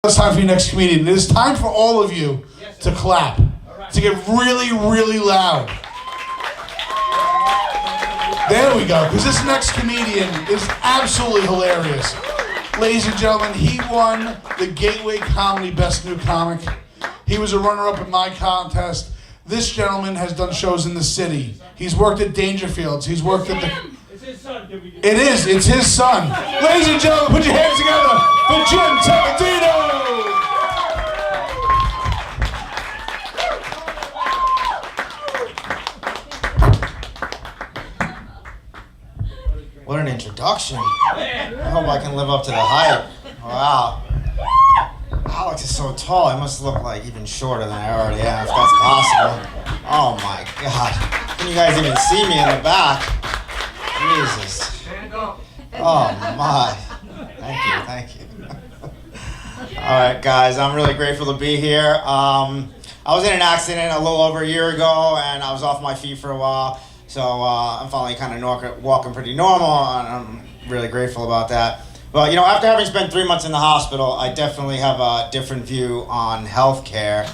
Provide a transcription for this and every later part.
It's time for your next comedian. It is time for all of you to clap, to get really, really loud. There we go, because this next comedian is absolutely hilarious. Ladies and gentlemen, he won the Gateway Comedy Best New Comic. He was a runner-up in my contest. This gentleman has done shows in the city. He's worked at Dangerfields. He's worked at the... It's his son. It's his son. Ladies and gentlemen, put your hands together for Jim Tapatino. What an introduction. I hope I can live up to the hype. Wow. Alex is so tall, I must look like even shorter than I already am, if that's possible. Oh my God. Can you guys even see me in the back? Jesus. Oh my. Thank you. All right, guys, I'm really grateful to be here. I was in an accident a little over a year ago, and I was off my feet for a while. So I'm finally kind of walking pretty normal, and I'm really grateful about that. But, after having spent 3 months in the hospital, I definitely have a different view on healthcare,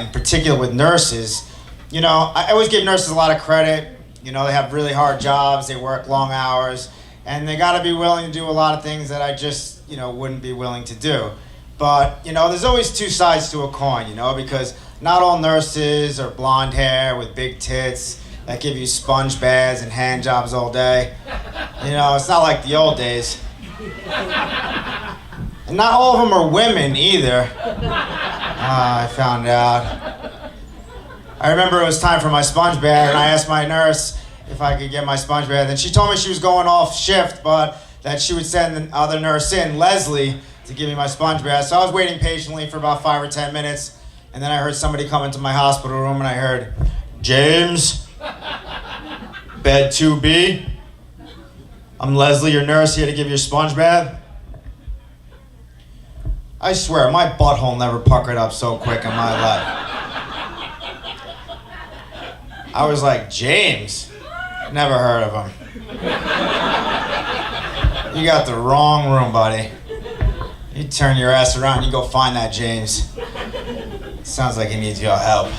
in particular with nurses. I always give nurses a lot of credit. They have really hard jobs, they work long hours, and they got to be willing to do a lot of things that I just, wouldn't be willing to do. But, there's always two sides to a coin, because not all nurses are blonde hair with big tits that give you sponge baths and hand jobs all day. It's not like the old days. And not all of them are women either. I found out. I remember it was time for my sponge bath, and I asked my nurse if I could get my sponge bath, and she told me she was going off shift, but that she would send the other nurse in, Leslie, to give me my sponge bath. So I was waiting patiently for about 5 or 10 minutes, and then I heard somebody come into my hospital room, and I heard, "James, bed 2B. I'm Leslie, your nurse, here to give you a sponge bath." I swear, my butthole never puckered up so quick in my life. I was like, "James? Never heard of him." You got the wrong room, buddy. You turn your ass around, you go find that James. Sounds like he needs your help.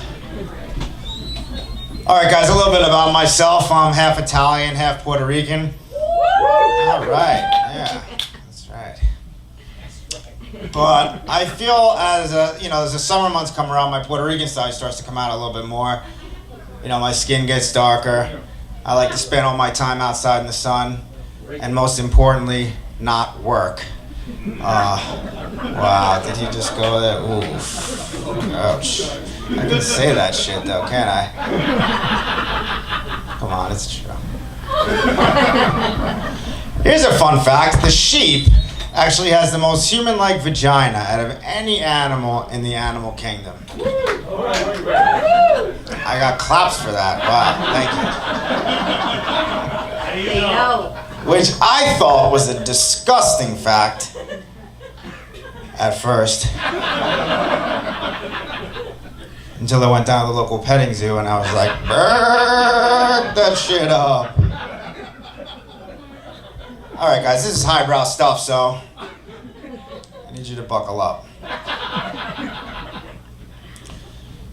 All right, guys, a little bit about myself. I'm half Italian, half Puerto Rican. All right, yeah, that's right. But I feel as the summer months come around, my Puerto Rican side starts to come out a little bit more. My skin gets darker. I like to spend all my time outside in the sun, and most importantly, not work. Wow, did you just go there? Oof. Ouch. I can say that shit though, can't I? Come on, it's true. Here's a fun fact. The sheep actually has the most human-like vagina out of any animal in the animal kingdom. I got claps for that. Wow, thank you. Which I thought was a disgusting fact at first. Until I went down to the local petting zoo and I was like, "Burn that shit up." All right, guys, this is highbrow stuff, so I need you to buckle up.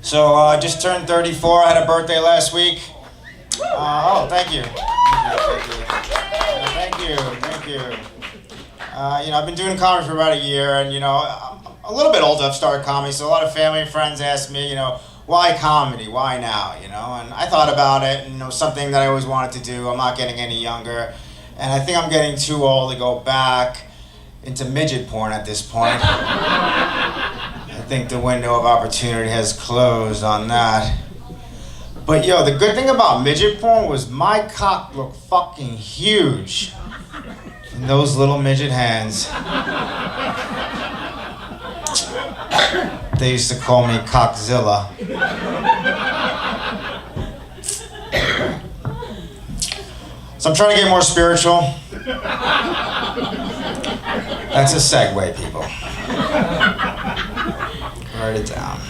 So I just turned 34. I had a birthday last week. Thank you. Thank you. I've been doing comedy for about a year, and I'm a little bit older. I've started comedy, so a lot of family and friends ask me, why comedy? Why now? And I thought about it, and something that I always wanted to do. I'm not getting any younger, and I think I'm getting too old to go back into midget porn at this point. I think the window of opportunity has closed on that. But the good thing about midget porn was my cock looked fucking huge in those little midget hands. They used to call me Cockzilla. So I'm trying to get more spiritual. That's a segue, people. Write it down.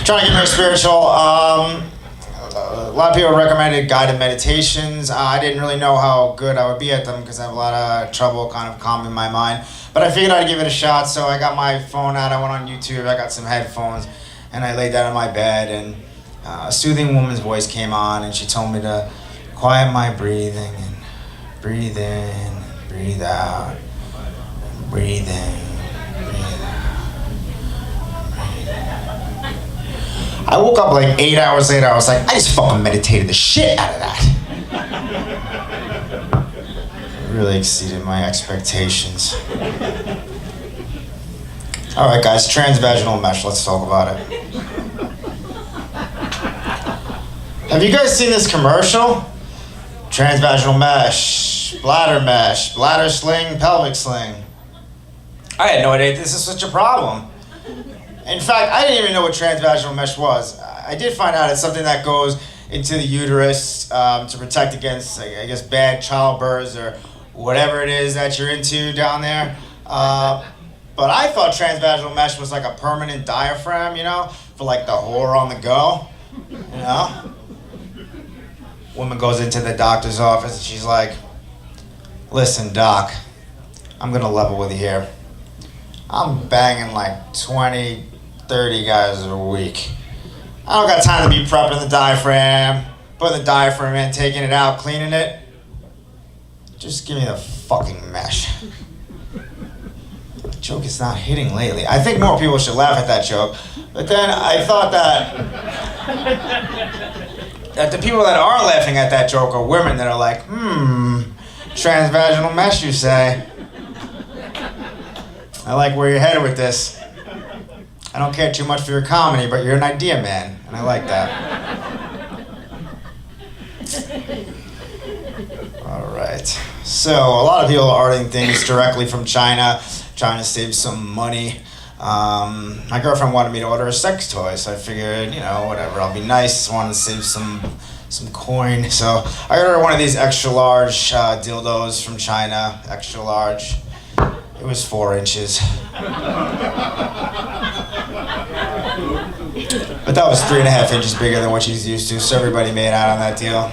Trying to get more spiritual. lot of people recommended guided meditations. I didn't really know how good I would be at them because I have a lot of trouble kind of calming my mind. But I figured I'd give it a shot, so I got my phone out, I went on YouTube, I got some headphones, and I laid down on my bed, and a soothing woman's voice came on, and she told me to quiet my breathing, and breathe in, breathe out, breathe in, breathe out, breathe in. I woke up like 8 hours later, I was like, I just fucking meditated the shit out of that. It really exceeded my expectations. All right, guys, transvaginal mesh, let's talk about it. Have you guys seen this commercial? Transvaginal mesh, bladder sling, pelvic sling. I had no idea this is such a problem. In fact, I didn't even know what transvaginal mesh was. I did find out it's something that goes into the uterus to protect against, I guess, bad childbirths or whatever it is that you're into down there. But I thought transvaginal mesh was like a permanent diaphragm, you know, for like the whore on the go, you know? Woman goes into the doctor's office and she's like, listen, doc, I'm gonna level with you here. I'm banging like 20, 30 guys a week. I don't got time to be prepping the diaphragm, putting the diaphragm in, taking it out, cleaning it. Just give me the fucking mesh. The joke is not hitting lately. I think more people should laugh at that joke. But then I thought that the people that are laughing at that joke are women that are like, transvaginal mesh, you say. I like where you're headed with this. I don't care too much for your comedy, but you're an idea man, and I like that. All right. So a lot of people are ordering things directly from China, trying to save some money. My girlfriend wanted me to order a sex toy, so I figured, you know, whatever, I'll be nice. Wanted to save some coin, so I ordered one of these extra large dildos from China, extra large. It was 4 inches. But that was 3.5 inches bigger than what she's used to, so everybody made out on that deal.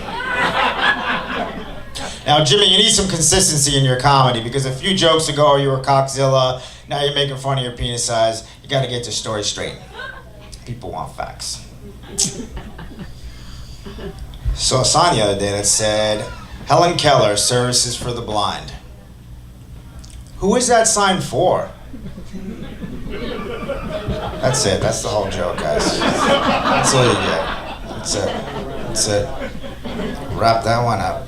Now, Jimmy, you need some consistency in your comedy, because a few jokes ago you were Cockzilla, now you're making fun of your penis size. You gotta get your story straight. People want facts. Saw a sign the other day that said, Helen Keller, services for the blind. Who is that sign for? That's it. That's the whole joke, guys. That's all you get. That's it. That's it. Wrap that one up.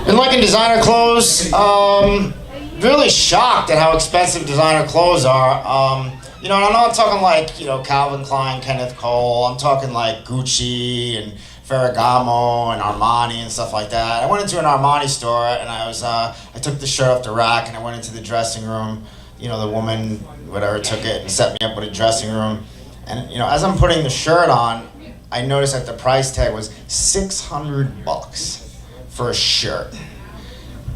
Been liking designer clothes. Really shocked at how expensive designer clothes are. You know, and I'm not talking like, you know, Calvin Klein, Kenneth Cole. I'm talking like Gucci and Ferragamo and Armani and stuff like that. I went into an Armani store and I took the shirt off the rack and I went into the dressing room. You know, the woman, whatever, took it and set me up with a dressing room. And, you know, as I'm putting the shirt on, I noticed that the price tag was $600 for a shirt.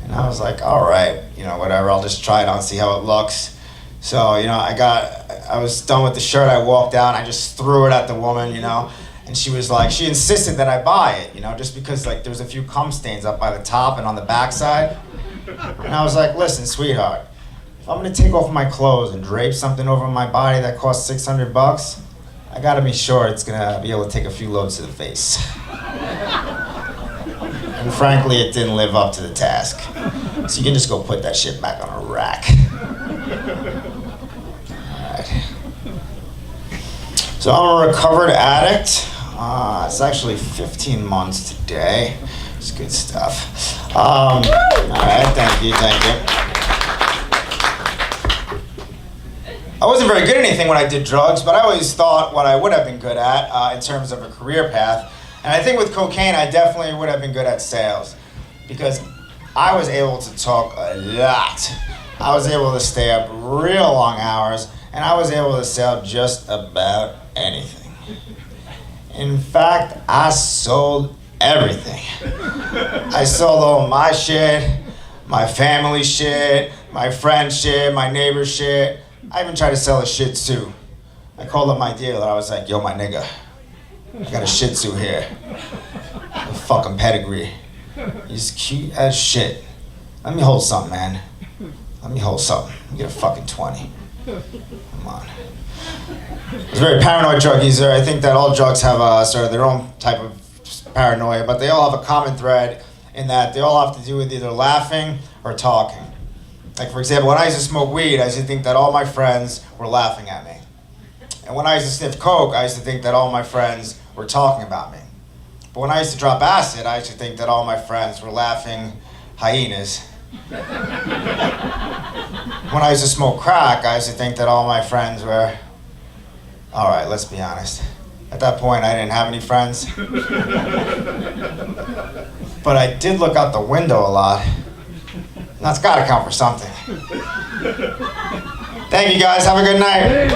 And I was like, all right, you know, whatever, I'll just try it on, see how it looks. So, you know, I was done with the shirt, I walked out, and I just threw it at the woman, you know. And she was like, she insisted that I buy it, you know, just because like there was a few cum stains up by the top and on the backside. And I was like, listen, sweetheart, if I'm gonna take off my clothes and drape something over my body that costs $600, I gotta be sure it's gonna be able to take a few loads to the face. And frankly, it didn't live up to the task. So you can just go put that shit back on a rack. All right. So I'm a recovered addict. It's actually 15 months today. It's good stuff. All right, thank you. I wasn't very good at anything when I did drugs, but I always thought what I would have been good at in terms of a career path. And I think with cocaine, I definitely would have been good at sales because I was able to talk a lot. I was able to stay up real long hours, and I was able to sell just about anything. In fact, I sold everything. I sold all my shit, my family shit, my friend shit, my neighbor shit. I even tried to sell a Shih Tzu. I called up my dealer. I was like, yo, my nigga, I got a Shih Tzu here. A fucking pedigree. He's cute as shit. Let me hold something, man. Let me hold something. Get a fucking 20. Come on. It's very paranoid drug user. I think that all drugs have sort of their own type of paranoia, but they all have a common thread in that they all have to do with either laughing or talking. Like, for example, when I used to smoke weed, I used to think that all my friends were laughing at me. And when I used to sniff coke, I used to think that all my friends were talking about me. But when I used to drop acid, I used to think that all my friends were laughing hyenas. When I used to smoke crack, I used to think that all my friends were... All right, let's be honest. At that point, I didn't have any friends. But I did look out the window a lot. That's gotta count for something. Thank you guys, have a good night.